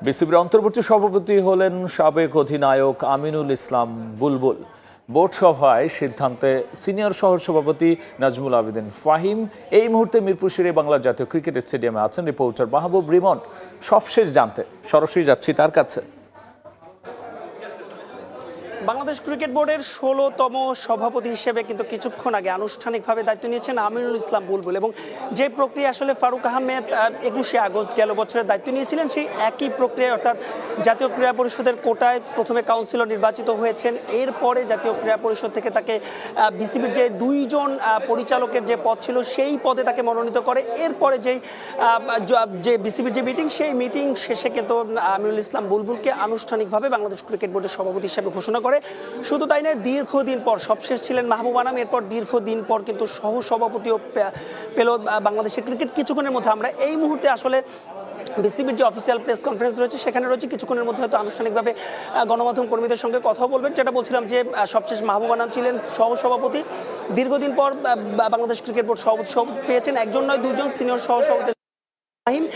বিসিবির অন্তর্বর্তী সভাপতি হলেন সাবেক অধিনায়ক আমিনুল ইসলাম বুলবুল। বোর্ড সভায় সিদ্ধান্তে সিনিয়র সহসভাপতি নাজমুল আবেদিন ফাহিম এই মুহূর্তে মিরপুর শেরে-ই-বাংলা জাতীয় ক্রিকেট স্টেডিয়ামে আছেন। রিপোর্টার মাহবুব রিমন সবশেষ জানতে সরাসরি যাচ্ছি তার কাছে। বাংলাদেশ ক্রিকেট বোর্ডের ১৬তম সভাপতি হিসেবে কিন্তু কিছুক্ষণ আগে আনুষ্ঠানিকভাবে দায়িত্ব নিয়েছেন আমিনুল ইসলাম বুলবুল, এবং যে প্রক্রিয়া আসলে ফারুক আহমেদ ২১শে আগস্ট গেল বছরের দায়িত্ব নিয়েছিলেন সেই একই প্রক্রিয়া, অর্থাৎ জাতীয় ক্রীড়া পরিষদের কোটায় প্রথমে কাউন্সিলর নির্বাচিত হয়েছেন। এরপরে জাতীয় ক্রীড়া পরিষদ থেকে তাকে বিসিবির যে দুইজন পরিচালকের যে পদ ছিল সেই পদে তাকে মনোনীত করে। এরপরে যে বিসিবির যে মিটিং, সেই মিটিং শেষে কিন্তু আমিনুল ইসলাম বুলবুলকে আনুষ্ঠানিকভাবে বাংলাদেশ ক্রিকেট বোর্ডের সভাপতি হিসেবে ঘোষণা করে। শুধু তাই নয়, দীর্ঘদিন পর সবশেষ ছিলেন মাহবুব আনাম, এরপর দীর্ঘদিন পর কিন্তু সহসভাপতিও পেল বাংলাদেশের ক্রিকেট। কিছুক্ষণের মধ্যে আমরা এই মুহূর্তে আসলে বিসিবির যে অফিসিয়াল প্রেস কনফারেন্স রয়েছে সেখানে রয়েছে, কিছুক্ষণের মধ্যে হয়তো আনুষ্ঠানিকভাবে গণমাধ্যম কর্মীদের সঙ্গে কথা বলবেন। যেটা বলছিলাম যে সবশেষ মাহবুব আনাম ছিলেন সহসভাপতি, দীর্ঘদিন পর বাংলাদেশ ক্রিকেট বোর্ড সভাপতি পেয়েছেন একজন নয় দুইজন সিনিয়র সহসভাপতি ফাহিম।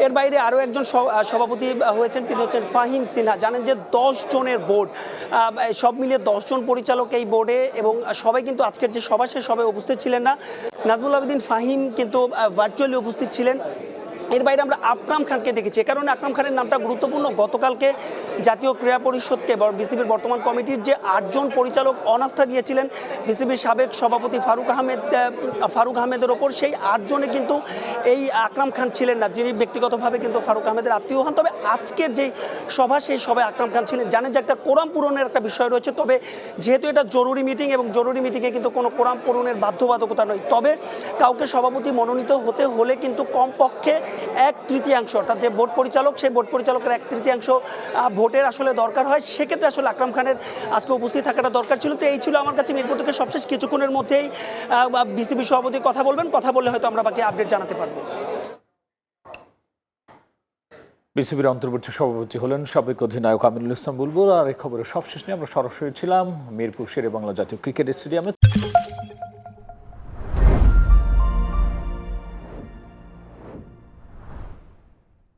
এর বাইরে আরও একজন সভাপতি হয়েছেন, তিনি হচ্ছেন ফাহিম সিনহা। জানেন যে ১০ জনের বোর্ড, সব মিলিয়ে ১০ জন পরিচালক এই বোর্ডে, এবং সবাই কিন্তু আজকের যে সভা সে সবাই উপস্থিত ছিলেন না। নাজমুল আবেদিন ফাহিম কিন্তু ভার্চুয়ালি উপস্থিত ছিলেন। এর বাইরে আমরা আকরাম খানকে দেখেছি, এ কারণে আকরাম খানের নামটা গুরুত্বপূর্ণ। গতকালকে জাতীয় ক্রীড়া পরিষদকে বিসিবির বর্তমান কমিটির যে ৮ জন পরিচালক অনাস্থা দিয়েছিলেন বিসিবির সাবেক সভাপতি ফারুক আহমেদের ওপর, সেই ৮ জনে কিন্তু এই আকরাম খান ছিলেন না, যিনি ব্যক্তিগতভাবে কিন্তু ফারুক আহমেদের আত্মীয় হন। তবে আজকের যে সভা সেই সভায় আকরাম খান ছিলেন। জানেন যে একটা কোরাম পূরণের একটা বিষয় রয়েছে, তবে যেহেতু এটা জরুরি মিটিং এবং জরুরি মিটিংয়ে কিন্তু কোনো কোরাম পূরণের বাধ্যবাধকতা নয়, তবে কাউকে সভাপতি মনোনীত হতে হলে কিন্তু কমপক্ষে 1/3, অর্থাৎ যে বোর্ড পরিচালক সেই বোর্ড পরিচালকের 1/3 ভোটের আসলে দরকার হয়। সেক্ষেত্রে আসলে আকরাম খানের আজকে উপস্থিত থাকাটা দরকার ছিল। তো এই ছিল আমার কাছে মিরপুর থেকে সবশেষ। কিছুক্ষণের মধ্যেই বিসিবি সভাপতি কথা বলবেন, কথা বললে হয়তো আমরা বাকি আপডেট জানাতে পারবো। বিসিবির অন্তর্বর্তী সভাপতি হলেন সাবেক অধিনায়ক আমিনুল ইসলাম বুলবুল। আর এই খবরের সবশেষ নিয়ে আমরা সরাসরি ছিলাম মিরপুর শেরে-ই-বাংলা জাতীয় ক্রিকেট স্টেডিয়ামে।